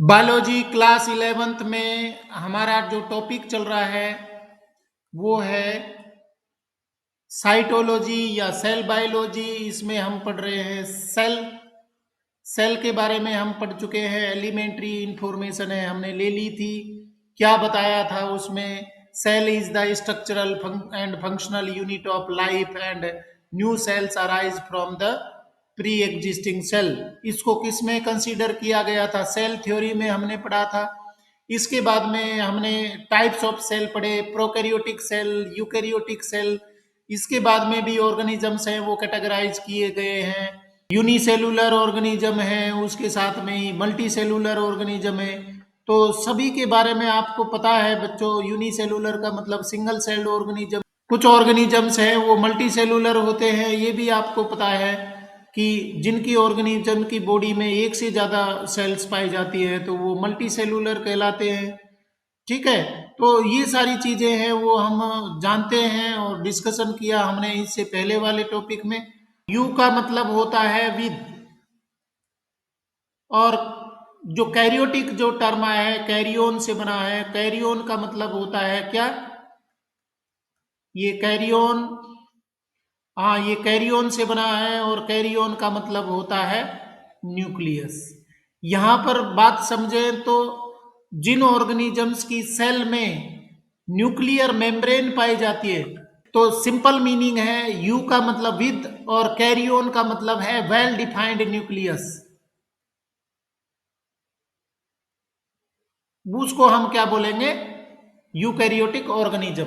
Biology class 11th में हमारा जो टॉपिक चल रहा है वो है साइटोलॉजी या सेल बायोलॉजी। इसमें हम पढ़ रहे हैं सेल सेल के बारे में हम पढ़ चुके हैं। एलिमेंट्री इंफॉर्मेशन है हमने ले ली थी। क्या बताया था उसमें? Cell is the structural and functional unit of life and new cells arise from the pre existing cell. इसको किस में कंसीडर किया गया था? सेल थ्योरी में हमने पढ़ा था। इसके बाद में हमने टाइप्स ऑफ सेल पढ़े, प्रोकैरियोटिक सेल, यूकैरियोटिक सेल। इसके बाद में भी ऑर्गेनिजम्स हैं वो कैटेगराइज किए गए हैं। यूनिसेलुलर ऑर्गेनिज्म है, उसके साथ में ही मल्टी सेलुलर ऑर्गेनिज्म है। तो सभी के बारे में आपको पता है बच्चों। यूनिसेलुलर का मतलब सिंगल सेल्ड ऑर्गेनिज्म। कुछ ऑर्गेनिजम्स हैं वो मल्टी सेलुलर होते हैं, ये भी आपको पता है कि जिनकी ऑर्गेनिज्म की बॉडी में एक से ज़्यादा सेल्स पाई जाती है तो वो मल्टी सेलुलर कहलाते हैं। ठीक है, तो ये सारी चीज़ें हैं वो हम जानते हैं और डिस्कशन किया हमने इससे पहले वाले टॉपिक में। यू का मतलब होता है विद, और जो कैरियोटिक जो टर्म आया है कैरियोन से बना है। कैरियोन का मतलब होता है क्या? ये कैरियोन, हाँ ये कैरियोन से बना है और कैरियोन का मतलब होता है न्यूक्लियस। यहां पर बात समझें तो जिन ऑर्गेनिजम्स की सेल में न्यूक्लियर मेम्ब्रेन पाई जाती है तो सिंपल मीनिंग है यू का मतलब विद और कैरियोन का मतलब है वेल डिफाइंड न्यूक्लियस। उसको हम क्या बोलेंगे? Eukaryotic organism.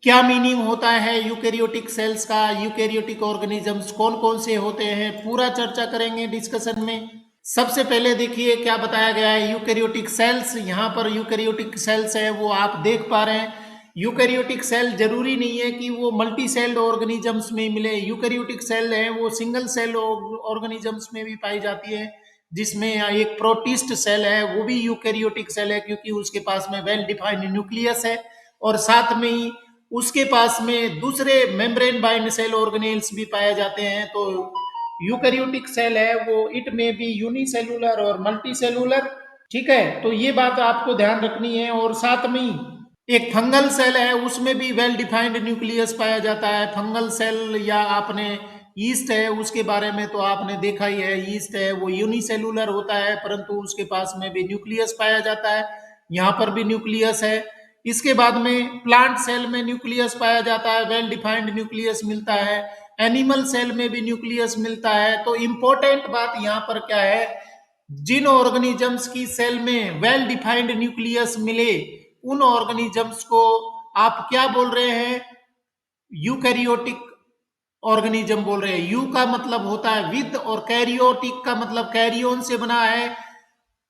क्या मीनिंग होता है यूकैरियोटिक सेल्स का? यूकैरियोटिक ऑर्गेनिजम्स कौन कौन से होते हैं पूरा चर्चा करेंगे डिस्कशन में। सबसे पहले देखिए क्या बताया गया है यूकैरियोटिक सेल्स। यहाँ पर यूकैरियोटिक सेल्स है वो आप देख पा रहे हैं। यूकैरियोटिक सेल जरूरी नहीं है कि वो मल्टी सेल्ड ऑर्गेनिजम्स में मिले। यूकैरियोटिक सेल है वो सिंगल सेल ऑर्गेनिजम्स में भी पाई जाती है, जिसमें एक प्रोटिस्ट सेल है वो भी यूकैरियोटिक सेल है क्योंकि उसके पास में वेल डिफाइंड न्यूक्लियस है और साथ में ही उसके पास में दूसरे मेम्ब्रेन बाइंड सेल ऑर्गेनेल्स भी पाए जाते हैं। तो यूकैरियोटिक सेल है वो इट में बी यूनिसेलुलर और मल्टी सेलुलर। ठीक है, तो ये बात आपको ध्यान रखनी है। और साथ में ही एक फंगल सेल है उसमें भी वेल डिफाइंड न्यूक्लियस पाया जाता है। फंगल सेल या आपने ईस्ट है उसके बारे में तो आपने देखा ही है। ईस्ट है वो यूनिसेलुलर होता है परंतु उसके पास में भी न्यूक्लियस पाया जाता है। यहाँ पर भी न्यूक्लियस है। इसके बाद में प्लांट सेल में न्यूक्लियस पाया जाता है, वेल डिफाइंड न्यूक्लियस मिलता है। एनिमल सेल में भी न्यूक्लियस मिलता है। तो इंपॉर्टेंट बात यहाँ पर क्या है? जिन ऑर्गेनिजम्स की सेल में वेल डिफाइंड न्यूक्लियस मिले उन ऑर्गेनिजम्स को आप क्या बोल रहे हैं? यूकैरियोटिक ऑर्गेनिज्म बोल रहे हैं। यू का मतलब होता है विद और कैरियोटिक का मतलब कैरियोन से बना है।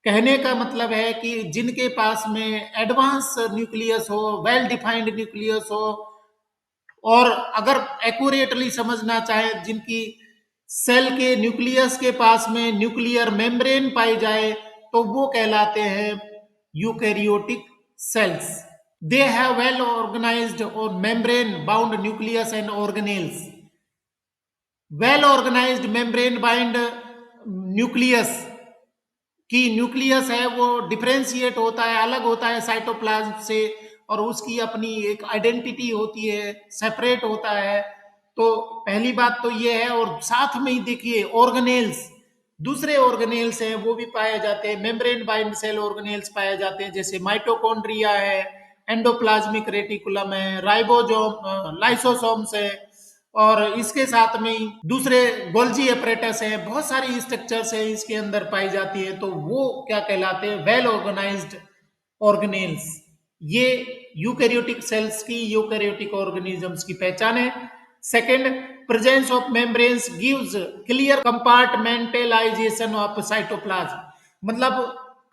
कहने का मतलब है कि जिनके पास में एडवांस न्यूक्लियस हो, वेल डिफाइंड न्यूक्लियस हो, और अगर एक्यूरेटली समझना चाहे जिनकी सेल के न्यूक्लियस के पास में न्यूक्लियर मेम्ब्रेन पाई जाए तो वो कहलाते हैं eukaryotic cells. They have well organized और membrane bound nucleus and organelles. Well organized membrane bind nucleus की न्यूक्लियस है वो डिफरेंशिएट होता है, अलग होता है साइटोप्लाज्म से और उसकी अपनी एक आइडेंटिटी होती है, सेपरेट होता है। तो पहली बात तो ये है। और साथ में ही देखिए ऑर्गेनेल्स, दूसरे ऑर्गेनेल्स हैं वो भी पाए जाते हैं। मेम्ब्रेन बाइंड सेल ऑर्गेनेल्स पाए जाते हैं जैसे माइटोकॉन्ड्रिया है, एंडोप्लाज्मिक रेटिकुलम है, राइबोसोम, लाइसोसोम्स है, और इसके साथ में ही दूसरे गोल्जी अपरेटस है। बहुत सारी स्ट्रक्चर्स है इसके अंदर पाई जाती है। तो वो क्या कहलाते हैं? Well organised organelles. ये यूकैरियोटिक सेल्स की, यूकैरियोटिक ऑर्गेनिजम्स की पहचान है। Second, presence of membranes gives clear compartmentalisation of cytoplasm. मतलब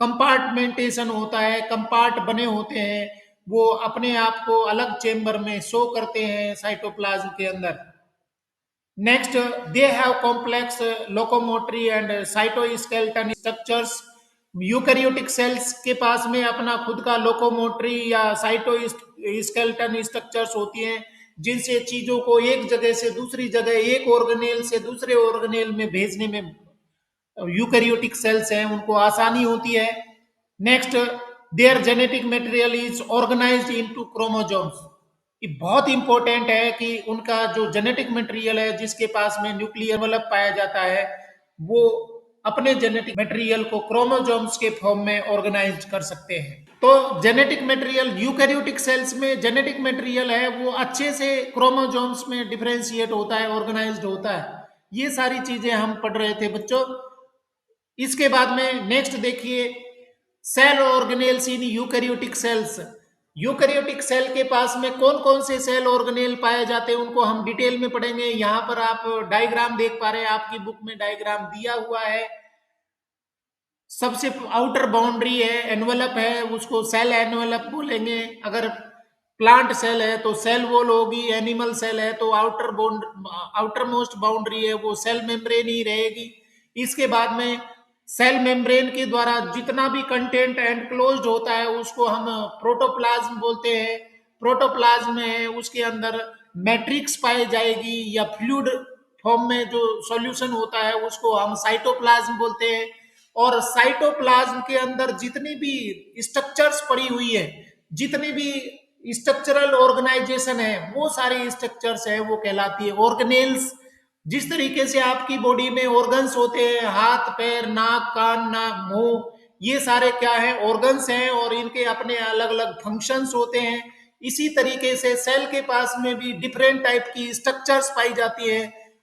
कंपार्टमेंटेशन होता है, कंपार्ट बने होते हैं, वो अपने आप को अलग चेम्बर में शो करते हैं साइटोप्लाज्म के अंदर। Next, they have complex locomotory and cytoskeleton structures. Eukaryotic cells के पास में अपना खुद का लोकोमोटरी या साइटोस्केलेटन स्ट्रक्चर्स होती हैं जिनसे चीजों को एक जगह से दूसरी जगह, एक ऑर्गेनेल से दूसरे ऑर्गेनेल में भेजने में यूकैरियोटिक सेल्स हैं उनको आसानी होती है। Next, there genetic material is organised into chromosomes. ये बहुत इंपॉर्टेंट है कि उनका जो जेनेटिक मटेरियल है, जिसके पास में न्यूक्लियर एनवेलप पाया जाता है, वो अपने जेनेटिक मटेरियल को क्रोमोसोम्स के फॉर्म में ऑर्गेनाइज कर सकते हैं। तो जेनेटिक मटेरियल यूकैरियोटिक सेल्स में जेनेटिक मटेरियल है वो अच्छे से क्रोमोसोम्स में डिफरेंशिएट होता है, ऑर्गेनाइज्ड होता है। ये सारी चीजें हम पढ़ रहे थे बच्चों। इसके बाद में नेक्स्ट देखिए, cell organelles in eukaryotic cells. Eukaryotic cell के पास में कौन कौन से सेल ऑर्गेनेल पाए जाते हैं उनको हम डिटेल में पढ़ेंगे। यहां पर आप डायग्राम देख पा रहे हैं, आपकी बुक में डायग्राम दिया हुआ है। सबसे आउटर बाउंड्री है, एनवेलप है, उसको सेल एनवेलप बोलेंगे। अगर प्लांट सेल है तो सेल वॉल होगी, एनिमल सेल है तो आउटर मोस्ट बाउंड्री है वो सेल मेम्ब्रेन ही रहेगी। इसके बाद में सेल मेम्ब्रेन के द्वारा जितना भी कंटेंट एनक्लोज्ड होता है उसको हम प्रोटोप्लाज्म बोलते हैं। प्रोटोप्लाज्म में है उसके अंदर मैट्रिक्स पाई जाएगी या फ्लूइड फॉर्म में जो सॉल्यूशन होता है उसको हम साइटोप्लाज्म बोलते हैं। और साइटोप्लाज्म के अंदर जितनी भी स्ट्रक्चर्स पड़ी हुई है, जितनी भी स्ट्रक्चरल ऑर्गेनाइजेशन है, वो सारी स्ट्रक्चर्स है वो कहलाती है ऑर्गेनेल्स। जिस तरीके से आपकी बॉडी में ऑर्गन्स होते हैं, हाथ पैर नाक कान ना मुंह, ये सारे क्या है, ऑर्गन्स हैं और इनके अपने अलग अलग फंक्शंस होते हैं। इसी तरीके से सेल के पास में भी डिफरेंट टाइप की स्ट्रक्चर्स पाई जाती है।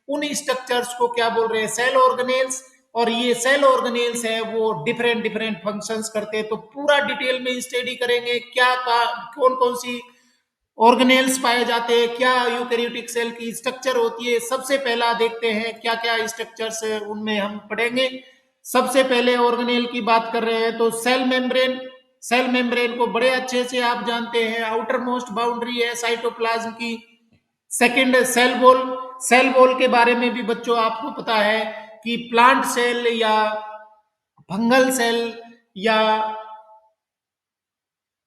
उन स्ट्रक्चर्स को क्या बोल रहे हैं, सेल ऑर्गेनेल्स। और ये सेल ऑर्गेनेल्स है वो डिफरेंट डिफरेंट फंक्शंस करते हैं। तो पूरा डिटेल में स्टडी करेंगे क्या कौन कौन सी ऑर्गेनेल्स पाए जाते हैं, क्या यूकैरियोटिक सेल की स्ट्रक्चर होती है। सबसे पहला देखते हैं क्या क्या स्ट्रक्चर्स है, उनमें हम पढ़ेंगे। सबसे पहले ऑर्गेनेल की बात कर रहे हैं तो सेल मेम्ब्रेन। सेल मेम्ब्रेन को बड़े अच्छे से आप जानते हैं, आउटर मोस्ट बाउंड्री है साइटोप्लाज्म की। Second, cell wall. Cell wall के बारे में भी बच्चों आपको पता है कि प्लांट सेल या फंगल सेल या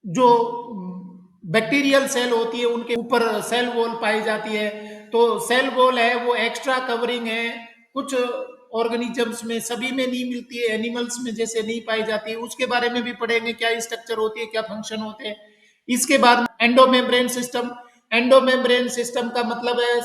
जो बैक्टीरियल सेल होती है उनके ऊपर सेल वॉल पाई जाती है। तो सेल वॉल है वो एक्स्ट्रा कवरिंग है, कुछ ऑर्गेनिजम्स में, सभी में नहीं मिलती है, एनिमल्स में जैसे नहीं पाई जाती है। उसके बारे में भी पढ़ेंगे क्या स्ट्रक्चर होती है, क्या फंक्शन होते हैं। इसके बाद एंडोमेम्ब्रेन सिस्टम। एंडोमेम्ब्रेन सिस्टम का मतलब है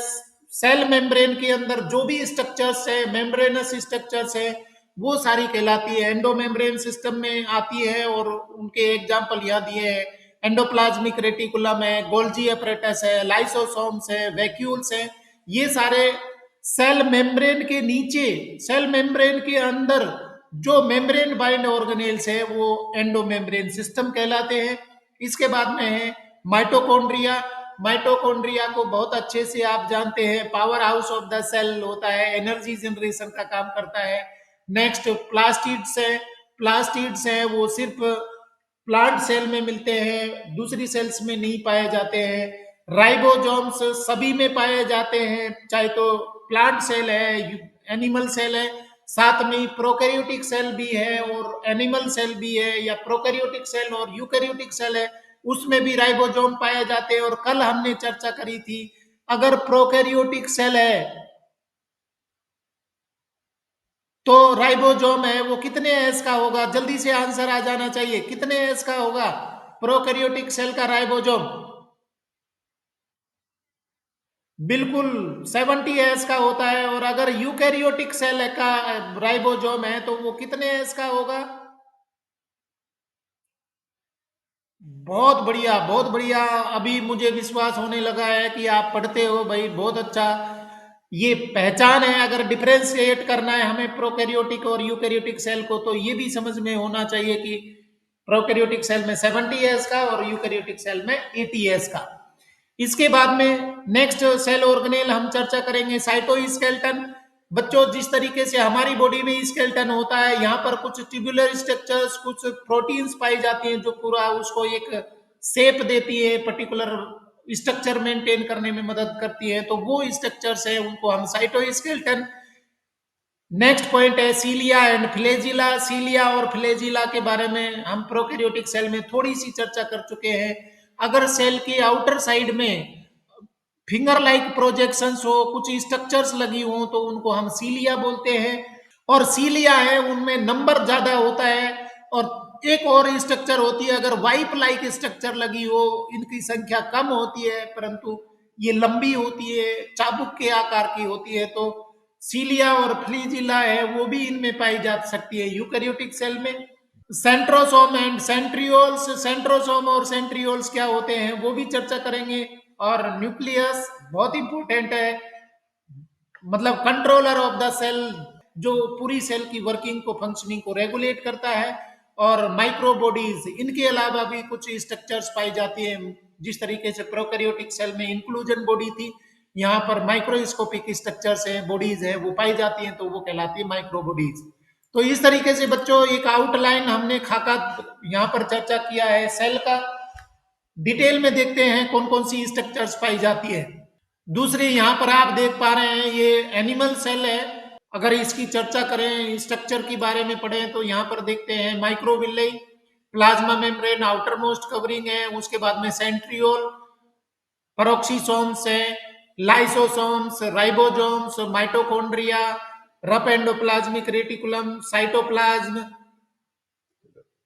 सेल मेम्ब्रेन के अंदर जो भी स्ट्रक्चर्स है, मेम्ब्रेनस स्ट्रक्चर्स है, वो सारी कहलाती है एंडोमेम्ब्रेन सिस्टम में आती है। और उनके एग्जाम्पल यहाँ दिए हैं, एंडोप्लाज्मिक रेटिकुलम है, गोल्जी अपरेटस है, लाइसोसोम्स है, वैक्यूल्स है। ये सारे सेल मेम्ब्रेन के नीचे, सेल मेम्ब्रेन के अंदर जो मेम्ब्रेन बाइंड ऑर्गेनेल्स है वो एंडोमेम्ब्रेन सिस्टम कहलाते हैं। इसके बाद में है माइटोकॉन्ड्रिया। माइटोकॉन्ड्रिया को बहुत अच्छे से आप जानते हैं, powerhouse of the cell होता है, एनर्जी जनरेशन का काम करता है। नेक्स्ट प्लास्टिड्स है। प्लास्टिड्स है वो सिर्फ प्लांट सेल में मिलते हैं, दूसरी सेल्स में नहीं पाए जाते हैं। राइबोसोम्स सभी में पाए जाते हैं, चाहे तो प्लांट सेल है, एनिमल सेल है, साथ में प्रोकैरियोटिक सेल भी है और एनिमल सेल भी है, या प्रोकैरियोटिक सेल और यूकैरियोटिक सेल है, उसमें भी राइबोसोम पाए जाते हैं। और कल हमने चर्चा करी थी, अगर प्रोकैरियोटिक सेल है तो राइबोसोम है वो कितने एस का होगा, जल्दी से आंसर आ जाना चाहिए, कितने एस का होगा प्रोकैरियोटिक सेल का राइबोसोम? बिल्कुल 70 एस का होता है। और अगर यूकैरियोटिक सेल का राइबोसोम है तो वो कितने एस का होगा? बहुत बढ़िया, बहुत बढ़िया। अभी मुझे विश्वास होने लगा है कि आप पढ़ते हो भाई, बहुत अच्छा। ये पहचान है, अगर डिफरेंशिएट करना है हमें प्रोकैरियोटिक और यूकैरियोटिक सेल को तो ये भी समझ में होना चाहिए कि प्रोकैरियोटिक सेल में 70 एस का और यूकैरियोटिक सेल में 80 एस का। इसके बाद में नेक्स्ट सेल ऑर्गेनेल हम चर्चा करेंगे, साइटोस्केलेटन। बच्चों जिस तरीके से हमारी बॉडी में स्केलेटन होता है, यहाँ पर कुछ ट्यूबुलर स्ट्रक्चर्स, कुछ प्रोटीन्स पाई जाती हैं जो पूरा उसको एक शेप देती है, पर्टिकुलर स्ट्रक्चर मेंटेन करने में मदद करती है। तो वो स्ट्रक्चर्स है उनको हम साइटोस्केलेटन। नेक्स्ट पॉइंट है सीलिया एंड फ्लैजिला। सीलिया और फ्लैजिला के बारे में हम प्रोकैरियोटिक सेल में थोड़ी सी चर्चा कर चुके हैं। अगर सेल की आउटर साइड में फिंगर लाइक प्रोजेक्शंस हो, कुछ स्ट्रक्चर्स लगी हो, तो उनको हम सीलिया बोलते हैं। और सीलिया है उनमें नंबर ज्यादा होता है और एक और स्ट्रक्चर होती है, अगर वाइप लाइक स्ट्रक्चर लगी हो, इनकी संख्या कम होती है परंतु ये लंबी होती है, चाबुक के आकार की होती है, तो सीलिया और फ्लीजिला है वो भी इनमें पाई जा सकती है यूकैरियोटिक सेल में। सेंट्रोसोम एंड सेंट्रियोल्स, सेंट्रोसोम और सेंट्रियोल्स क्या होते हैं वो भी चर्चा करेंगे। और न्यूक्लियस बहुत इंपॉर्टेंट है, मतलब कंट्रोलर ऑफ द सेल, जो पूरी सेल की वर्किंग को, फंक्शनिंग को रेगुलेट करता है। और माइक्रोबॉडीज, इनके अलावा भी कुछ स्ट्रक्चर्स पाई जाती है, जिस तरीके से प्रोकैरियोटिक सेल में इंक्लूजन बॉडी थी, यहाँ पर माइक्रोस्कोपिक स्ट्रक्चर्स है, बॉडीज है वो पाई जाती हैं, तो वो कहलाती है माइक्रोबॉडीज। तो इस तरीके से बच्चों एक आउटलाइन हमने खाका यहाँ पर चर्चा किया है सेल का। डिटेल में देखते हैं कौन कौन सी स्ट्रक्चर्स पाई जाती है। दूसरी यहाँ पर आप देख पा रहे हैं ये एनिमल सेल है। अगर इसकी चर्चा करें, स्ट्रक्चर के बारे में पढ़ें, तो यहाँ पर देखते हैं microvilli, plasma membrane outermost covering है, उसके बाद में सेंट्रियोल, पेरोक्सीसोम्स है, lysosomes, ribosomes, mitochondria, rough endoplasmic reticulum, cytoplasm,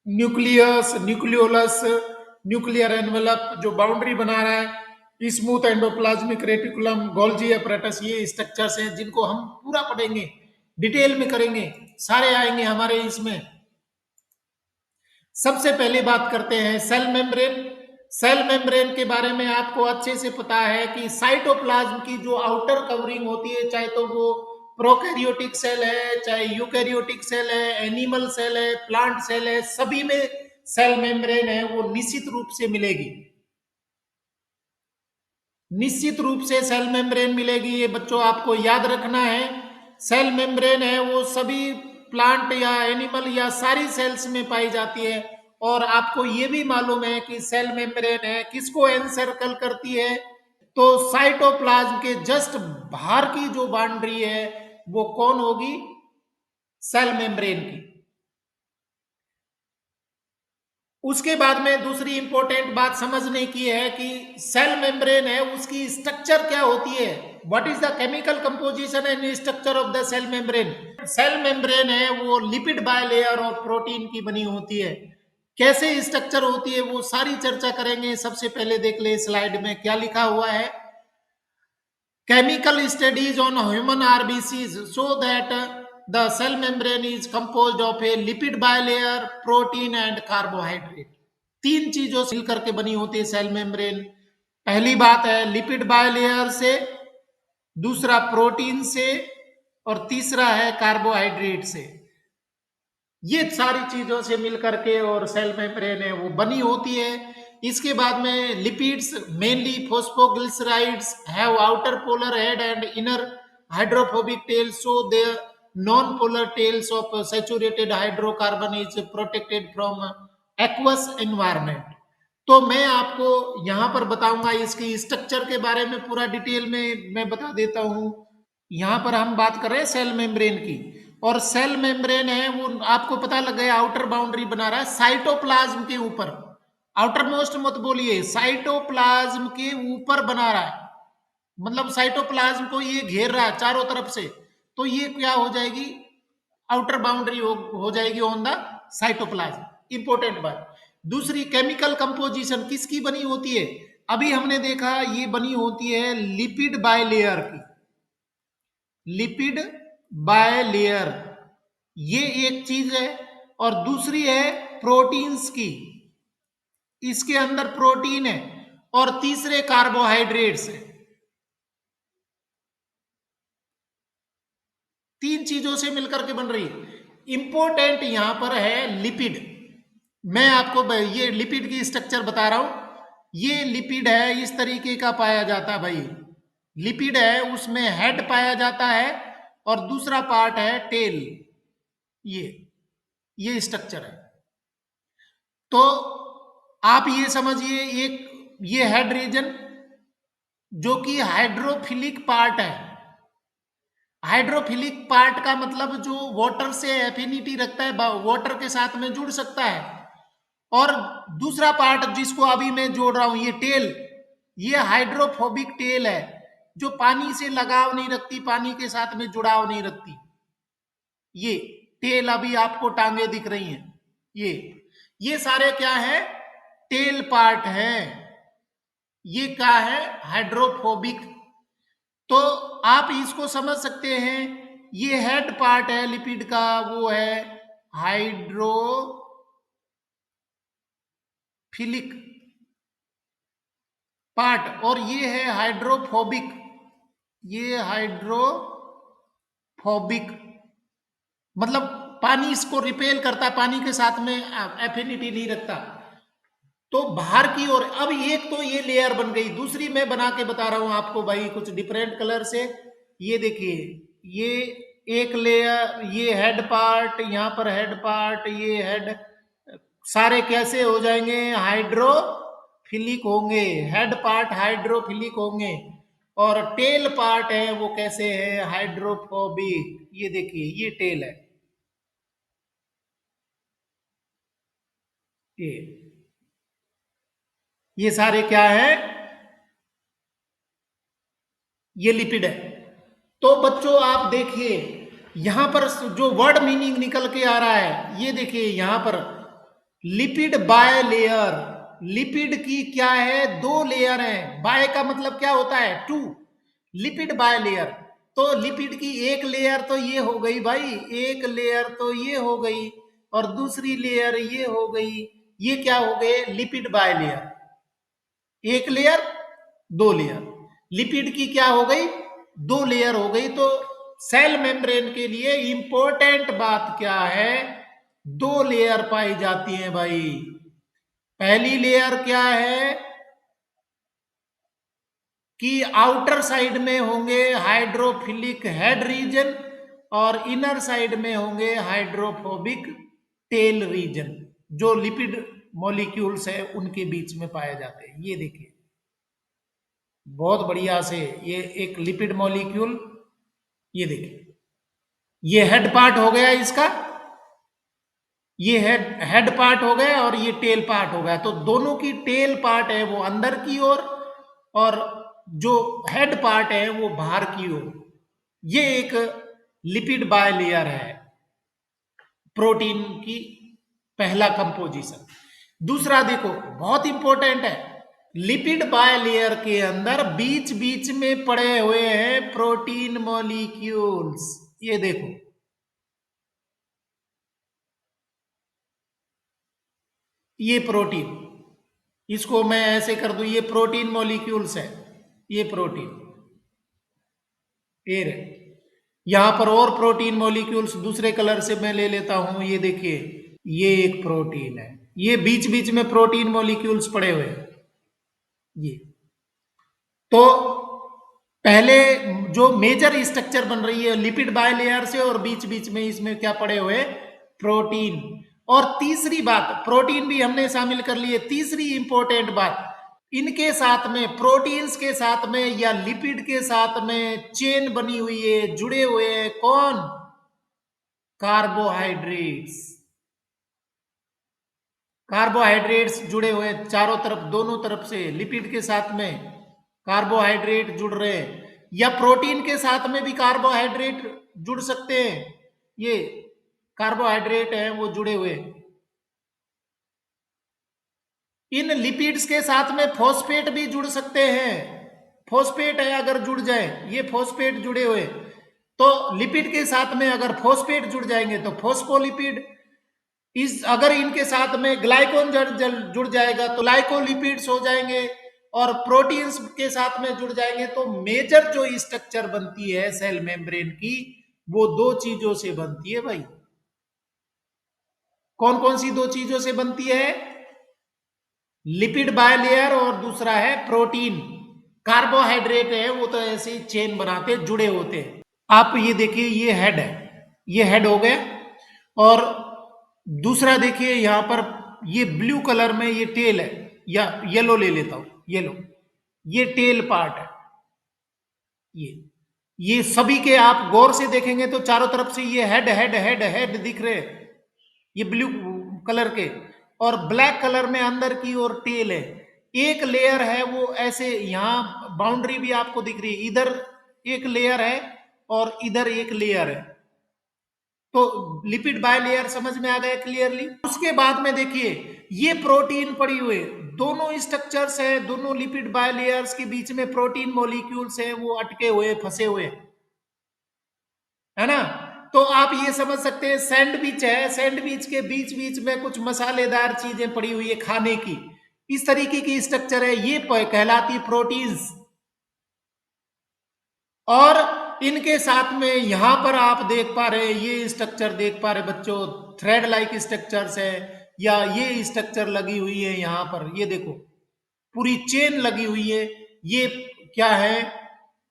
nucleus, nucleolus, nuclear envelope जो बाउंड्री बना रहा है, smooth endoplasmic reticulum, Golgi apparatus, ये स्ट्रक्चर्स हैं जिनको हम पूरा पढ़ेंगे, डिटेल में करेंगे, सारे आएंगे हमारे इसमें। सबसे पहले बात करते हैं सेल मेम्ब्रेन। सेल मेम्ब्रेन के बारे में आपको अच्छे से पता है कि साइटोप्लाज्म की जो आउटर कवरिंग होती है, चाहे तो वो प्रोकैरियोटिक सेल है, चाहे यूकैरियोटिक सेल है, एनिमल सेल है, प्लांट सेल है, सभी में सेल मेम्ब्रेन है वो निश्चित रूप से मिलेगी, निश्चित रूप से सेल मेम्ब्रेन मिलेगी। ये बच्चों आपको याद रखना है, सेल मेम्ब्रेन है वो सभी प्लांट या एनिमल या सारी सेल्स में पाई जाती है। और आपको ये भी मालूम है कि सेल मेम्ब्रेन है किसको एनसर्कल करती है, तो साइटोप्लाज्म के जस्ट बाहर की जो बाउंड्री है वो कौन होगी, सेल मेम्ब्रेन की। उसके बाद में दूसरी इंपॉर्टेंट बात समझने की है कि सेल मेम्ब्रेन है उसकी स्ट्रक्चर क्या होती है, what is the chemical composition and structure of the cell membrane. Cell membrane है वो लिपिड बायलेयर और प्रोटीन की बनी होती है। कैसे स्ट्रक्चर होती है वो सारी चर्चा करेंगे। सबसे पहले देख ले स्लाइड में क्या लिखा हुआ है, chemical studies on human RBCs show that the cell membrane is composed of a lipid bilayer, protein and carbohydrate। तीन चीजों से मिलकर के बनी होती है सेल मेम्ब्रेन। पहली बात है लिपिड बायलेयर से, दूसरा प्रोटीन से, और तीसरा है कार्बोहाइड्रेट से। ये सारी चीजों से मिलकर के और सेल मेम्ब्रेन है वो बनी होती है। इसके बाद में lipids mainly phosphoglycerides have outer polar head and inner hydrophobic tail, so the non polar tails of saturated hydrocarbon is protected from aqueous environment. तो मैं आपको यहाँ पर बताऊंगा इसकी स्ट्रक्चर के बारे में पूरा डिटेल में मैं बता देता हूँ। यहाँ पर हम बात कर रहे हैं सेल मेम्ब्रेन की, और सेल मेम्ब्रेन है वो आपको पता लग गया आउटर बाउंड्री बना रहा है साइटोप्लाज्म के ऊपर। आउटर मोस्ट मत बोलिए, साइटोप्लाज्म के ऊपर बना रहा है, मतलब साइटोप्लाज्म को ये घेर रहा है चारों तरफ से, तो ये क्या हो जाएगी, आउटर बाउंड्री हो जाएगी ऑन द साइटोप्लाज्म। इंपॉर्टेंट बात। दूसरी केमिकल कंपोजिशन किसकी बनी होती है, अभी हमने देखा ये बनी होती है लिपिड बायलेयर की, लिपिड बायलेयर ये एक चीज है। और दूसरी है प्रोटीन्स की, इसके अंदर प्रोटीन है, और तीसरे कार्बोहाइड्रेट्स है। तीन चीजों से मिलकर के बन रही है। इंपॉर्टेंट यहां पर है लिपिड। मैं आपको ये लिपिड की स्ट्रक्चर बता रहा हूं। ये लिपिड है इस तरीके का पाया जाता है भाई, लिपिड है उसमें हेड पाया जाता है और दूसरा पार्ट है टेल। ये ये स्ट्रक्चर है। तो आप ये समझिए, एक ये हेड रीजन जो कि हाइड्रोफिलिक पार्ट है। हाइड्रोफिलिक पार्ट का मतलब जो वाटर से एफिनिटी रखता है, वाटर के साथ में जुड़ सकता है। और दूसरा पार्ट जिसको अभी मैं जोड़ रहा हूं ये टेल, ये हाइड्रोफोबिक टेल है जो पानी से लगाव नहीं रखती, पानी के साथ में जुड़ाव नहीं रखती। ये टेल अभी आपको टांगे दिख रही हैं, ये सारे क्या है, टेल पार्ट है। ये क्या है, हाइड्रोफोबिक। तो आप इसको समझ सकते हैं, ये हेड पार्ट है लिपिड का, वो है हाइड्रोफिलिक पार्ट, और ये है हाइड्रोफोबिक। ये हाइड्रोफोबिक मतलब पानी इसको रिपेल करता है, पानी के साथ में एफिनिटी नहीं रखता। तो बाहर की ओर, अब एक तो ये लेयर बन गई, दूसरी मैं बना के बता रहा हूं आपको भाई कुछ डिफरेंट कलर से। ये देखिए, ये एक लेयर, ये हेड पार्ट, यहां पर हेड पार्ट, ये हेड, सारे कैसे हो जाएंगे, हाइड्रोफिलिक होंगे। हेड पार्ट हाइड्रोफिलिक होंगे, और टेल पार्ट है वो कैसे है, हाइड्रोफोबिक। ये देखिए, ये टेल है, ये सारे क्या है, ये लिपिड है। तो बच्चों आप देखिए, यहां पर जो वर्ड मीनिंग निकल के आ रहा है, ये देखिए यहां पर लिपिड बाय लेयर। लिपिड की क्या है, दो लेयर है। बाय का मतलब क्या होता है, टू। लिपिड बाय लेयर, तो लिपिड की एक लेयर तो ये हो गई भाई, एक लेयर तो ये हो गई, और दूसरी लेयर ये हो गई। ये क्या हो गए, लिपिड बाय लेयर। एक लेयर, दो लेयर, लिपिड की क्या हो गई, दो लेयर हो गई। तो सेल मेम्ब्रेन के लिए इंपॉर्टेंट बात क्या है, दो लेयर पाई जाती है भाई। पहली लेयर क्या है कि आउटर साइड में होंगे हाइड्रोफिलिक हेड रीजन, और इनर साइड में होंगे हाइड्रोफोबिक टेल रीजन, जो लिपिड मॉलिक्यूल्स है उनके बीच में पाए जाते हैं। ये देखिए बहुत बढ़िया से, ये एक लिपिड मॉलिक्यूल, ये देखिए, ये हेड पार्ट हो गया इसका, ये हेड पार्ट हो गया, और ये टेल पार्ट हो गया। तो दोनों की टेल पार्ट है वो अंदर की ओर, और जो हेड पार्ट है वो बाहर की ओर। ये एक लिपिड बाय लेयर है प्रोटीन की, पहला कंपोजिशन। दूसरा देखो बहुत इंपॉर्टेंट है, लिपिड बाय लेयर के अंदर बीच बीच में पड़े हुए हैं प्रोटीन मॉलिक्यूल्स। ये देखो, ये प्रोटीन, इसको मैं ऐसे कर दूं, ये प्रोटीन मॉलिक्यूल्स है, ये प्रोटीन, ये रहे। यहां पर और प्रोटीन मॉलिक्यूल्स दूसरे कलर से मैं ले लेता हूं, ये देखिए, ये एक प्रोटीन है, ये बीच बीच में प्रोटीन मॉलिक्यूल्स पड़े हुए हैं। ये तो पहले जो मेजर स्ट्रक्चर बन रही है लिपिड बायलेयर से, और बीच बीच में इसमें क्या पड़े हुए, प्रोटीन। और तीसरी बात, प्रोटीन भी हमने शामिल कर लिए। तीसरी इंपॉर्टेंट बात, इनके साथ में, प्रोटीन्स के साथ में या लिपिड के साथ में चेन बनी हुई है, जुड़े हुए हैं कौन, कार्बोहाइड्रेट्स। कार्बोहाइड्रेट्स जुड़े हुए हैं चारों तरफ, दोनों तरफ से लिपिड के साथ में कार्बोहाइड्रेट जुड़ रहे हैं, या प्रोटीन के साथ में भी कार्बोहाइड्रेट जुड़ सकते हैं। ये कार्बोहाइड्रेट हैं वो जुड़े हुए। इन लिपिड्स के साथ में फॉस्फेट भी जुड़ सकते हैं। फॉस्फेट है अगर जुड़ जाए, ये फॉस्फेट जुड़े हुए, तो लिपिड के साथ में अगर फॉस्फेट जुड़ जाएंगे तो फॉस्फोलिपिड। इस अगर इनके साथ में ग्लाइकोन जुड़ जाएगा तो ग्लाइकोलिपिड्स हो जाएंगे, और प्रोटीन्स के साथ में जुड़ जाएंगे। तो मेजर जो स्ट्रक्चर बनती है सेल मेम्ब्रेन की, वो दो चीजों से बनती है भाई। कौन कौन सी दो चीजों से बनती है, लिपिड बायलेयर, और दूसरा है प्रोटीन। कार्बोहाइड्रेट है वो तो ऐसे ही चेन बनाते, जुड़े होते हैं। आप ये देखिए, ये हेड है, ये हेड हो गया, और दूसरा देखिए यहां पर, ये ब्लू कलर में ये टेल है, या येलो ले लेता हूं, येलो, ये टेल पार्ट है। ये सभी के आप गौर से देखेंगे तो चारों तरफ से ये हेड हेड हेड हेड दिख रहे हैं, ये ब्लू कलर के, और ब्लैक कलर में अंदर की ओर टेल है। एक लेयर है वो ऐसे, यहां बाउंड्री भी आपको दिख रही है, इधर एक लेयर है और इधर एक लेयर है। तो लिपिड बायलेयर समझ में आ गया क्लियरली। उसके बाद में देखिए ये प्रोटीन पड़ी हुई, दोनों स्ट्रक्चर्स है, दोनों लिपिड बायलेयर्स के बीच में प्रोटीन मॉलिक्यूल्स है वो अटके हुए फंसे हुए, है ना। तो आप ये समझ सकते हैं सैंडविच है, सैंडविच के बीच बीच में कुछ मसालेदार चीजें पड़ी हुई है खाने की, इस तरीके की स्ट्रक्चर है, ये कहलाती प्रोटीन्स। और इनके साथ में यहां पर आप देख पा रहे हैं, ये स्ट्रक्चर देख पा रहे बच्चों, थ्रेड लाइक स्ट्रक्चर्स है, या ये स्ट्रक्चर लगी हुई है यहां पर, ये देखो पूरी चेन लगी हुई है। ये क्या है,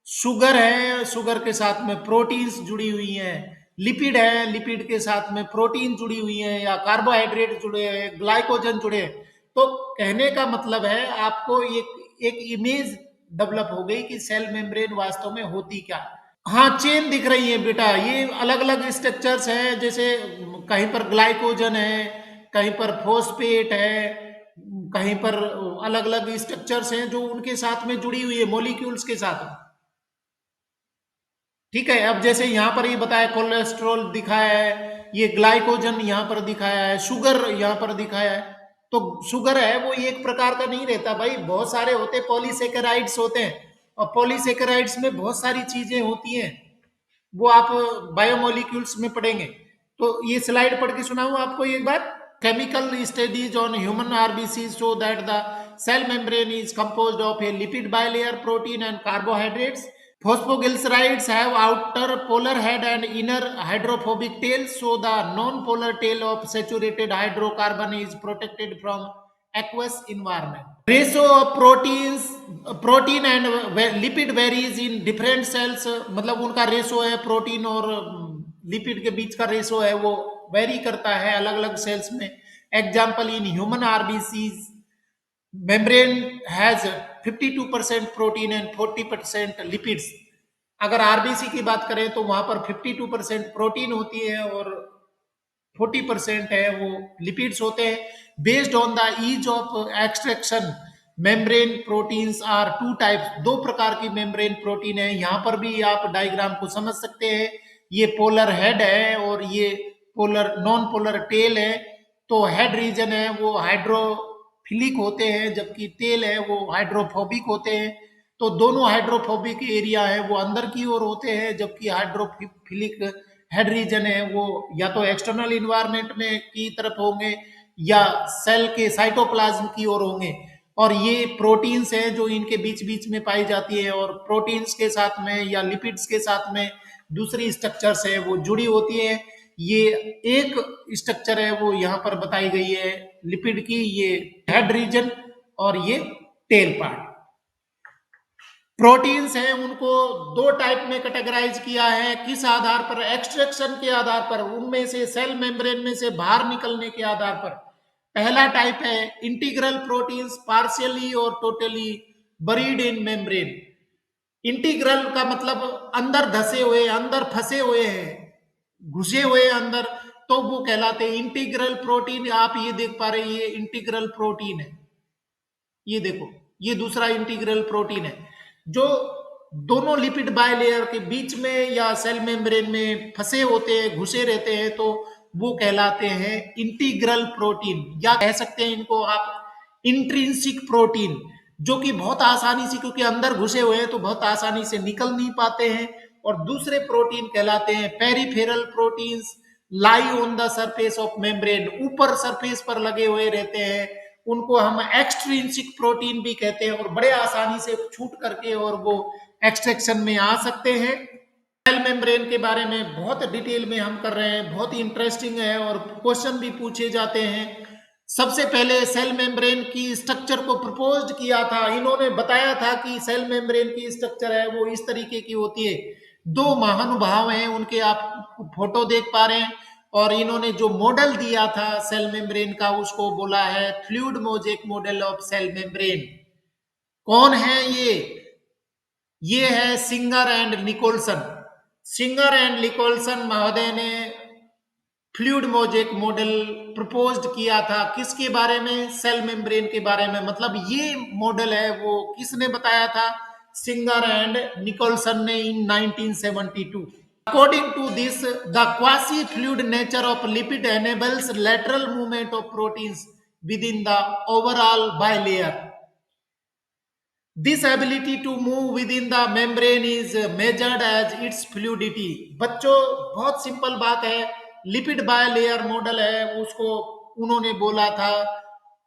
शुगर है, शुगर के साथ में प्रोटीन्स जुड़ी हुई हैं, लिपिड है, लिपिड के साथ में प्रोटीन जुड़ी हुई है, या कार्बोहाइड्रेट जुड़े हैं, ग्लाइकोजन जुड़े हैं। तो कहने का मतलब है आपको एक इमेज डेवलप हो गई कि सेल मेम्ब्रेन वास्तव में होती क्या। हाँ चेन दिख रही है बेटा, ये अलग अलग स्ट्रक्चर्स हैं, जैसे कहीं पर ग्लाइकोजन है, कहीं पर फोस्फेट है, कहीं पर अलग अलग स्ट्रक्चर्स हैं जो उनके साथ में जुड़ी हुई है मॉलिक्यूल्स के साथ। ठीक है, अब जैसे यहां पर ये बताया कोलेस्ट्रॉल दिखाया है, ये ग्लाइकोजन यहां पर दिखाया है, शुगर यहां पर दिखाया है। तो शुगर है वो एक प्रकार का नहीं रहता भाई, बहुत सारे होते, पॉलीसेकेराइड्स होते हैं, और पॉलीसेकेराइड्स में बहुत सारी चीजें होती हैं, वो आप बायोमोलिक्यूल्स में पढ़ेंगे। तो ये स्लाइड पढ़ के सुनाऊं आपको एक बार। Chemical studies on human RBCs show that the cell membrane is composed of a lipid bilayer, protein, and carbohydrates. Phosphoglycerides have outer polar head and inner hydrophobic tail, so the non-polar tail of saturated hydrocarbon is protected from aqueous environment. Ratio of protein and lipid varies in different cells, मतलब उनका ratio है protein और lipid के बीच का ratio है वो very करता है अलग अलग सेल्स में। Example in human RBCs membrane has 52% protein and 40% lipids. अगर आरबीसी की बात करें तो वहां पर 52% प्रोटीन होती है और 40% है वो लिपिड्स होते हैं। Based on the ease of extraction membrane proteins are two types, दो प्रकार की मेम्ब्रेन प्रोटीन है, यहां पर भी आप डायग्राम को समझ सकते हैं। ये पोलर हेड है और ये पोलर नॉन पोलर टेल है। तो हेड रीजन है वो हाइड्रोफिलिक होते हैं, जबकि टेल है वो हाइड्रोफोबिक होते हैं। तो दोनों हाइड्रोफोबिक एरिया है वो अंदर की ओर होते हैं, जबकि हाइड्रोफिलिक हेड रीजन है वो या तो एक्सटर्नल इन्वायरमेंट में की तरफ होंगे या सेल के साइटोप्लाज्म की ओर होंगे। और ये प्रोटीन्स हैं जो इनके बीच बीच में पाई जाती है, और प्रोटीन्स के साथ में या लिपिड्स के साथ में दूसरी स्ट्रक्चर्स है वो जुड़ी होती है। ये एक स्ट्रक्चर है वो यहाँ पर बताई गई है लिपिड की, ये हेड रीजन और ये टेल पार्ट। प्रोटीन्स हैं उनको दो टाइप में कैटेगराइज किया है, किस आधार पर, एक्सट्रैक्शन के आधार पर, उनमें से सेल मेम्ब्रेन में से बाहर निकलने के आधार पर। पहला टाइप है इंटीग्रल प्रोटीन्स, पार्शियली और टोटली बरीड इन मेम्ब्रेन। इंटीग्रल का मतलब अंदर धसे हुए, अंदर फंसे हुए हैं, घुसे हुए अंदर, तो वो कहलाते हैं इंटीग्रल प्रोटीन। आप ये देख पा रहे हैं ये इंटीग्रल प्रोटीन है, ये देखो ये दूसरा इंटीग्रल प्रोटीन है जो दोनों लिपिड बायलेयर के बीच में या सेल मेम्ब्रेन में फंसे होते हैं, घुसे रहते हैं, तो वो कहलाते हैं इंटीग्रल प्रोटीन, या कह सकते हैं इनको आप इंट्रिंसिक प्रोटीन, जो कि बहुत आसानी से, क्योंकि अंदर घुसे हुए हैं तो बहुत आसानी से निकल नहीं पाते हैं। और दूसरे प्रोटीन कहलाते हैं peripheral proteins, lie on the surface of membrane, ऊपर सरफेस पर लगे हुए रहते हैं, उनको हम एक्सट्रिंसिक प्रोटीन भी कहते हैं, और बड़े आसानी से छूट करके और वो एक्सट्रैक्शन में आ सकते हैं। सेल मेम्ब्रेन के बारे में बहुत डिटेल में हम कर रहे हैं, बहुत ही इंटरेस्टिंग है और क्वेश्चन भी पूछे जाते हैं। सबसे पहले सेल मेम्ब्रेन की स्ट्रक्चर को प्रपोज किया था, इन्होंने बताया था कि सेल मेम्ब्रेन की स्ट्रक्चर है वो इस तरीके की होती है। दो महानुभाव हैं, उनके आप फोटो देख पा रहे हैं, और इन्होंने जो मॉडल दिया था सेल मेम्ब्रेन का उसको बोला है fluid mosaic model of cell membrane. कौन है ये है Singer and Nicolson. Singer and Nicolson महोदय ने फ्लूइड मोजेक मॉडल प्रपोज्ड किया था, किसके बारे में, सेल मेम्ब्रेन के बारे में। मतलब ये मॉडल है वो किसने बताया था, सिंगर एंड निकोलसन ने इन 1972। According to this, the quasi-fluid nature of lipid enables lateral movement of proteins within the overall bilayer. This ability to move within the membrane is measured as its fluidity. बच्चों बहुत simple बात है, lipid bilayer model है उसको उन्होंने बोला था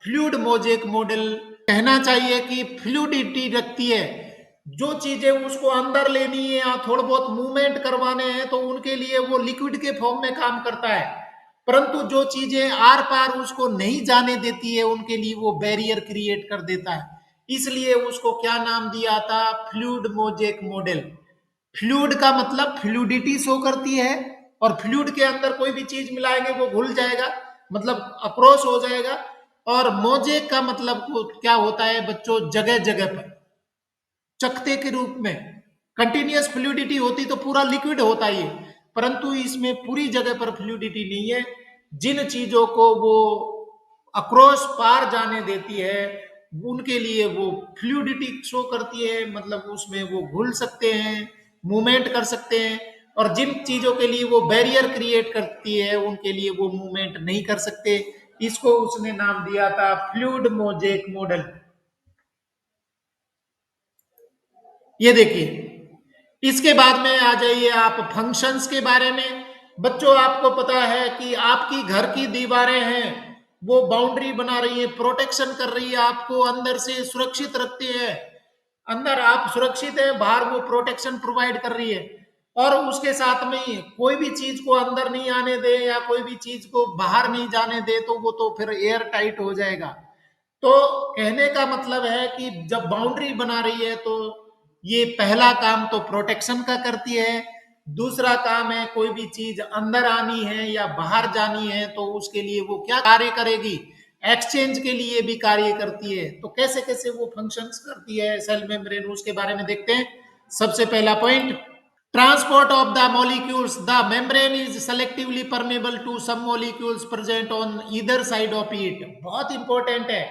fluid mosaic model. कहना चाहिए कि फ्लूइडिटी रखती है, जो चीजें उसको अंदर लेनी है या थोड़ा बहुत मूवमेंट करवाने हैं तो उनके लिए वो लिक्विड के फॉर्म में काम करता है, परंतु जो चीजें आर पार उसको नहीं जाने देती है उनके लिए वो बैरियर क्रिएट कर देता है। इसलिए उसको क्या नाम दिया था? Fluid mosaic model. फ्लूइड का मतलब फ्लूइडिटी शो करती है, और फ्लूइड के अंदर कोई भी चीज मिलाएंगे वो घुल जाएगा, मतलब अप्रोच हो जाएगा। और मोजेक का मतलब क्या होता है बच्चों? जगह जगह पर चकते के रूप में। कंटिन्यूअस फ्लूइडिटी होती तो पूरा लिक्विड होता ही है, परंतु इसमें पूरी जगह पर फ्लूइडिटी नहीं है। जिन चीजों को वो अक्रॉस पार जाने देती है उनके लिए वो फ्लूइडिटी शो करती है, मतलब उसमें वो घुल सकते हैं, मूवमेंट कर सकते हैं। और जिन चीजों के लिए वो बैरियर क्रिएट करती है उनके लिए वो मूवमेंट नहीं कर सकते। इसको उसने नाम दिया था फ्लूइड मोजेक मॉडल। ये देखिए, इसके बाद में आ जाइए आप फंक्शंस के बारे में। बच्चों आपको पता है कि आपकी घर की दीवारें हैं वो बाउंड्री बना रही है, प्रोटेक्शन कर रही है, आपको अंदर से सुरक्षित रखती है। अंदर आप सुरक्षित है, बाहर वो प्रोटेक्शन प्रोवाइड कर रही है। और उसके साथ में ही कोई भी चीज को अंदर नहीं आने दे या कोई भी चीज को बाहर नहीं जाने दे तो वो तो फिर एयर टाइट हो जाएगा। तो कहने का मतलब है कि जब बाउंड्री बना रही है तो ये पहला काम तो प्रोटेक्शन का करती है। दूसरा काम है कोई भी चीज अंदर आनी है या बाहर जानी है तो उसके लिए वो क्या कार्य करेगी? एक्सचेंज के लिए भी कार्य करती है। तो कैसे कैसे वो फंक्शंस करती है सेल मेम्ब्रेन, उसके बारे में देखते हैं। सबसे पहला point, transport of the molecules. The membrane is selectively permeable to some molecules present on either side of it. बहुत इंपॉर्टेंट है,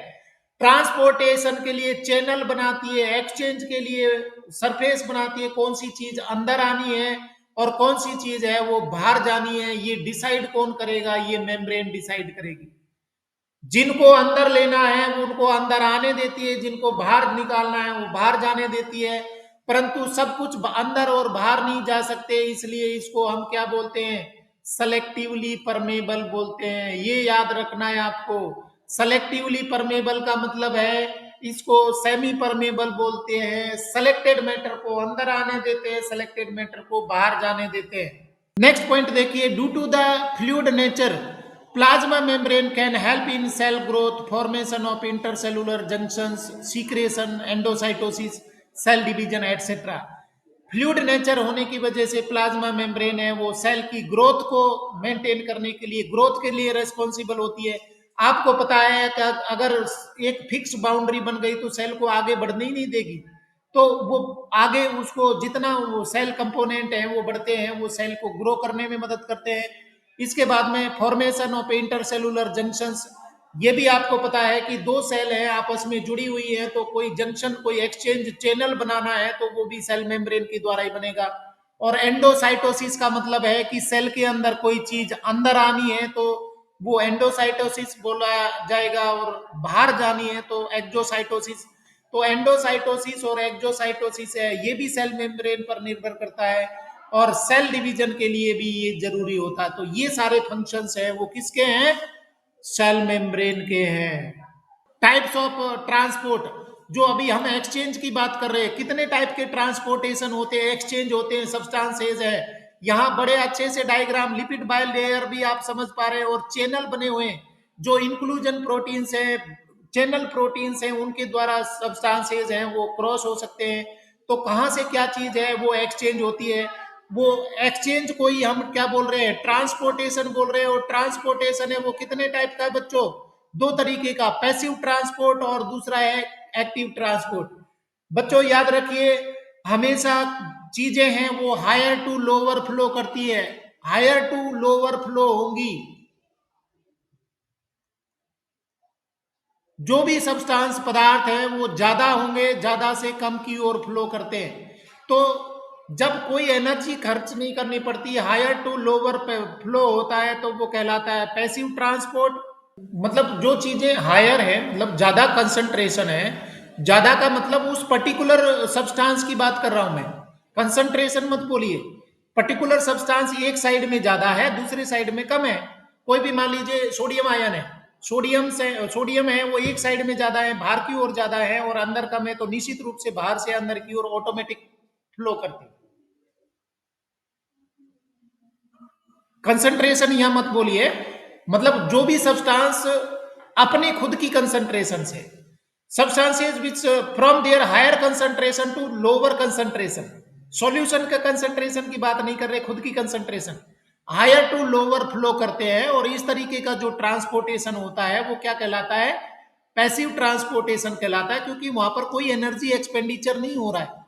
ट्रांसपोर्टेशन के लिए चैनल बनाती है, एक्सचेंज के लिए सरफेस बनाती है। कौन सी चीज अंदर आनी है और कौन सी चीज है वो बाहर जानी है, ये डिसाइड कौन करेगा? ये मेम्ब्रेन डिसाइड करेगी। जिनको अंदर लेना है वो उनको अंदर आने देती है, जिनको बाहर निकालना है वो बाहर जाने देती है। परंतु सब कुछ अंदर और बाहर नहीं जा सकते, इसलिए इसको हम क्या बोलते हैं? सेलेक्टिवली परमेबल बोलते हैं। ये याद रखना है आपको। सेलेक्टिवली परमेबल का मतलब है इसको सेमी परमेबल बोलते हैं। सेलेक्टेड मैटर को अंदर आने देते हैं, सेलेक्टेड मैटर को बाहर जाने देते हैं। नेक्स्ट पॉइंट देखिए, due to the fluid nature plasma membrane can help in cell growth, formation of intercellular junctions, secretion, endocytosis, cell division etcetera. Fluid nature होने की वजह से प्लाज्मा मेम्ब्रेन है वो सेल की ग्रोथ को मेंटेन करने के लिए, ग्रोथ के लिए रेस्पॉन्सिबल होती है। आपको पता है कि अगर एक फिक्स बाउंड्री बन गई तो सेल को आगे बढ़ने ही नहीं देगी, तो वो आगे उसको जितना वो सेल कंपोनेंट है वो बढ़ते हैं, वो सेल को ग्रो करने में मदद करते हैं। इसके बाद में फॉर्मेशन ऑफ इंटरसेलुलर जंक्शंस, ये भी आपको पता है कि दो सेल है आपस में जुड़ी हुई है तो कोई जंक्शन, कोई एक्सचेंज चैनल बनाना है तो वो भी सेल मेम्ब्रेन के द्वारा ही बनेगा। और एंडोसाइटोसिस का मतलब है कि सेल के अंदर कोई चीज अंदर आनी है तो वो एंडोसाइटोसिस बोला जाएगा, और बाहर जानी है तो एक्सोसाइटोसिस। तो एंडोसाइटोसिस और एक्सोसाइटोसिस है ये भी सेल मेम्ब्रेन पर निर्भर करता है, और सेल डिवीजन के लिए भी ये जरूरी होता है। तो ये सारे फंक्शंस है वो किसके हैं? सेल मेम्ब्रेन के हैं। टाइप्स ऑफ ट्रांसपोर्ट, जो अभी हम एक्सचेंज की बात कर रहे हैं, कितने टाइप के ट्रांसपोर्टेशन होते हैं, एक्सचेंज होते हैं, सब्सटेंसेज है। यहाँ बड़े अच्छे से डायग्राम, लिपिड बाइल लेयर भी आप समझ पा रहे हैं, और चैनल बने हुए हैं जो इंक्लूजन प्रोटीन्स है, चैनल प्रोटीन्स हैं, उनके द्वारा सब्सटेंसेज हैं वो क्रॉस हो सकते हैं। तो कहाँ से क्या चीज है वो एक्सचेंज होती है। वो एक्सचेंज को ही हम क्या बोल रहे हैं? ट्रांसपोर्टेशन बोल रहे हैं। और ट्रांसपोर्टेशन है वो कितने टाइप का है बच्चों? दो तरीके का, पैसिव ट्रांसपोर्ट और दूसरा है एक्टिव ट्रांसपोर्ट। बच्चों याद रखिए, हमेशा चीजें हैं वो हायर टू लोअर फ्लो करती है। हायर टू लोअर फ्लो होंगी, जो भी सब्सटेंस पदार्थ है वो ज्यादा होंगे, ज्यादा से कम की ओर फ्लो करते हैं। तो जब कोई एनर्जी खर्च नहीं करनी पड़ती, हायर टू लोअर फ्लो होता है, तो वो कहलाता है पैसिव ट्रांसपोर्ट। मतलब जो चीजें हायर है, मतलब ज्यादा कंसंट्रेशन है, ज्यादा का मतलब उस पर्टिकुलर सब्सटेंस की बात कर रहा हूं मैं, कंसंट्रेशन मत बोलिए। पर्टिकुलर सब्सटेंस एक साइड में ज्यादा है, दूसरे साइड में कम है। कोई भी मान लीजिए सोडियम आयन है, सोडियम है वो एक साइड में ज्यादा है, बाहर की ओर ज्यादा है, और अंदर कम है, तो निश्चित रूप से बाहर से अंदर की ओर ऑटोमेटिक फ्लो करती है। कंसंट्रेशन यहां मत बोलिए, मतलब जो भी सब्सटेंस अपने खुद की कंसंट्रेशन से, substances which from their higher concentration to lower concentration, solution का कंसंट्रेशन की बात नहीं कर रहे, खुद की concentration higher to lower flow करते हैं, और इस तरीके का जो ट्रांसपोर्टेशन होता है वो क्या कहलाता है, पैसिव ट्रांसपोर्टेशन कहलाता है, क्योंकि वहां पर कोई एनर्जी एक्सपेंडिचर नहीं हो रहा है।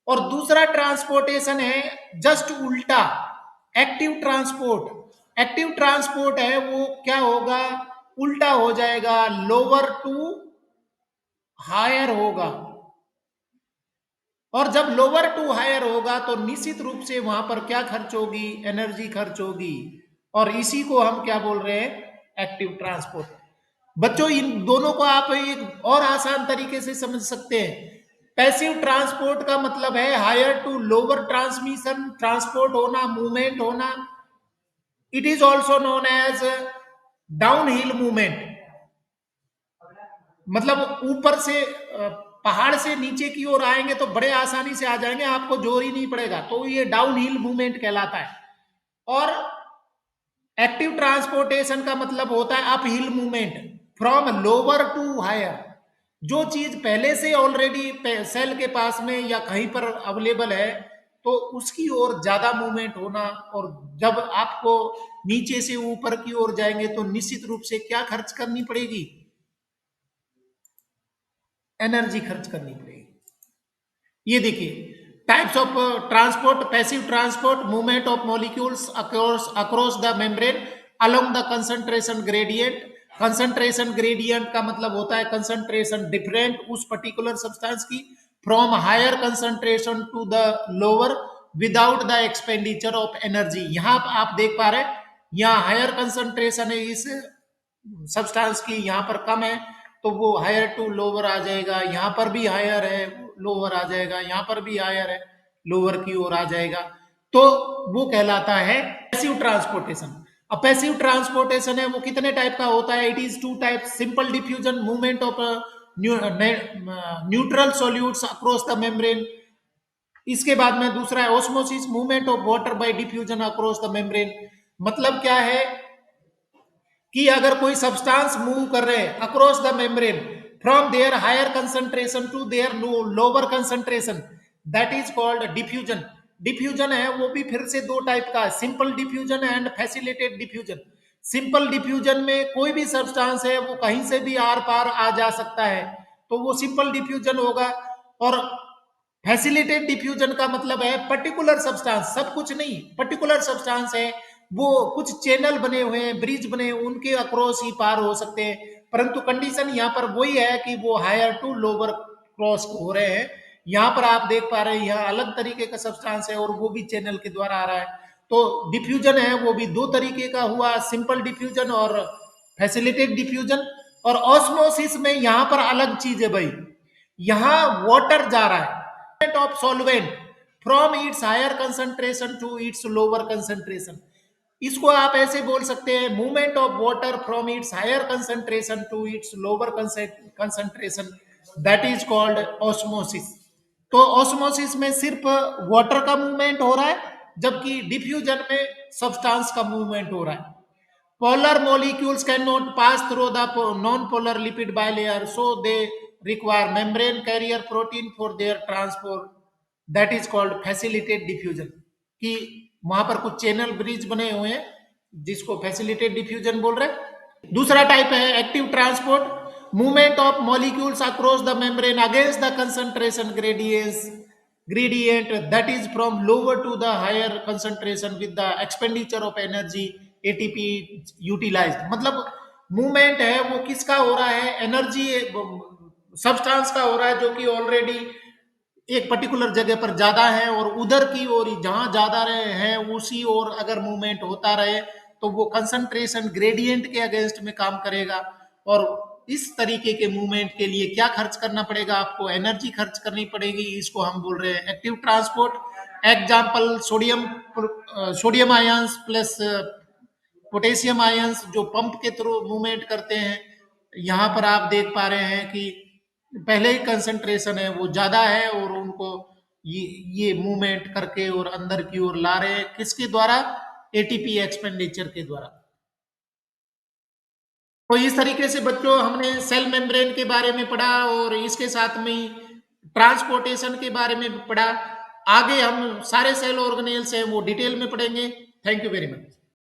और दूसरा ट्रांसपोर्टेशन है जस्ट उल्टा, एक्टिव ट्रांसपोर्ट। एक्टिव ट्रांसपोर्ट है वो क्या होगा, उल्टा हो जाएगा, लोअर टू हायर होगा। और जब लोअर टू हायर होगा तो निश्चित रूप से वहां पर क्या खर्च होगी, एनर्जी खर्च होगी, और इसी को हम क्या बोल रहे हैं, एक्टिव ट्रांसपोर्ट। बच्चों इन दोनों को आप एक और आसान तरीके से समझ सकते हैं। पैसिव ट्रांसपोर्ट का मतलब है higher to lower transmission, transport होना, मूवमेंट होना। It is also known as downhill movement, मतलब ऊपर से पहाड़ से नीचे की ओर आएंगे तो बड़े आसानी से आ जाएंगे, आपको जोर ही नहीं पड़ेगा, तो ये डाउन हिल मूवमेंट कहलाता है। और एक्टिव ट्रांसपोर्टेशन का मतलब होता है uphill movement, from lower to higher. जो चीज पहले से ऑलरेडी सेल के पास में या कहीं पर अवेलेबल है, तो उसकी ओर ज्यादा मूवमेंट होना। और जब आपको नीचे से ऊपर की ओर जाएंगे तो निश्चित रूप से क्या खर्च करनी पड़ेगी, एनर्जी खर्च करनी पड़ेगी। ये देखिए types of transport, passive transport, movement of molecules across the membrane along the concentration gradient. Concentration gradient का मतलब होता है कंसंट्रेशन डिफरेंट उस पर्टिकुलर सब्सटेंस की, from higher concentration to the lower without the expenditure of energy. यहां आप देख पा रहे हैं, यहाँ हायर कंसंट्रेशन है इस सब्सटेंस की, यहाँ पर कम है, तो वो हायर टू लोअर आ जाएगा। यहाँ पर भी हायर है, लोअर आ जाएगा, यहाँ पर भी हायर है, लोअर की ओर आ जाएगा। तो वो कहलाता है पैसिव ट्रांसपोर्टेशन। अब पैसिव ट्रांसपोर्टेशन है वो कितने टाइप का होता है, it is two type, simple diffusion, movement of neutral solutes across the membrane. इसके बाद में दूसरा है osmosis, movement of water by diffusion across the membrane. मतलब क्या है कि अगर कोई सब्सटेंस मूव कर रहे हैं across the membrane from their higher concentration to their lower concentration, that is called diffusion. Diffusion है वो भी फिर से दो टाइप का है, simple diffusion and facilitated diffusion. Simple diffusion में कोई भी सब्सटेंस है वो कहीं से भी आर पार आ जा सकता है, तो वो सिंपल डिफ्यूजन होगा। और फैसिलिटेड डिफ्यूजन का मतलब है पर्टिकुलर सब्सटेंस, सब कुछ नहीं, पर्टिकुलर सब्सटेंस है वो कुछ चैनल बने हुए हैं, ब्रिज बने हुए, उनके अक्रॉस ही पार हो सकते हैं, परंतु कंडीशन यहाँ पर वही है कि वो हायर टू लोअर क्रॉस हो रहे हैं। यहाँ पर आप देख पा रहे हैं यहाँ अलग तरीके का सब्सटेंस है और वो भी चैनल के द्वारा आ रहा है। तो डिफ्यूजन है वो भी दो तरीके का हुआ, सिंपल डिफ्यूजन और फैसिलिटेड डिफ्यूजन। और ऑस्मोसिस में यहाँ पर अलग चीज है भाई, यहाँ वाटर जा रहा है of solvent from its higher concentration to its lower concentration. इसको आप ऐसे बोल सकते हैं, movement of water from its higher concentration to its lower concentration, that is called osmosis. तो ऑस्मोसिस में सिर्फ वाटर का मूवमेंट हो रहा है, जबकि डिफ्यूजन में सब्सटेंस का मूवमेंट हो रहा है। Polar molecules cannot pass through the non-polar lipid bilayer, so they require membrane carrier protein for their transport. That is called facilitated diffusion. कि वहां पर कुछ चैनल ब्रिज बने हुए हैं जिसको फैसिलिटेट डिफ्यूजन बोल रहे हैं। दूसरा टाइप है active transport, movement of molecules across the membrane against the concentration gradient that is from lower to the higher concentration with the expenditure of energy ATP utilised. मतलब मूवमेंट है वो किसका हो रहा है, एनर्जी सब्सटेंस का हो रहा है जो कि ऑलरेडी एक पर्टिकुलर जगह पर ज्यादा है और उधर की ओर जहां ज्यादा रहे हैं उसी ओर अगर मूवमेंट होता रहे तो वो कंसंट्रेशन ग्रेडियंट के अगेंस्ट में काम करेगा। और इस तरीके के मूवमेंट के लिए क्या खर्च करना पड़ेगा, आपको एनर्जी खर्च करनी पड़ेगी, इसको हम बोल रहे हैं active transport. Example sodium, sodium ions plus potassium ions जो पंप के थ्रू मूवमेंट करते हैं। यहाँ पर आप देख पा रहे हैं कि पहले ही कंसंट्रेशन है वो ज्यादा है और उनको ये ये मूवमेंट करके और अंदर की ओर ला रहे हैं किसके द्वारा, एटीपी एक्सपेंडिचर के द्वारा। तो इस तरीके से बच्चों हमने सेल मेम्ब्रेन के बारे में पढ़ा और इसके साथ में ही ट्रांसपोर्टेशन के बारे में पढ़ा। आगे हम सारे सेल ऑर्गेनेल्स हैं वो डिटेल में पढ़ेंगे। Thank you very much.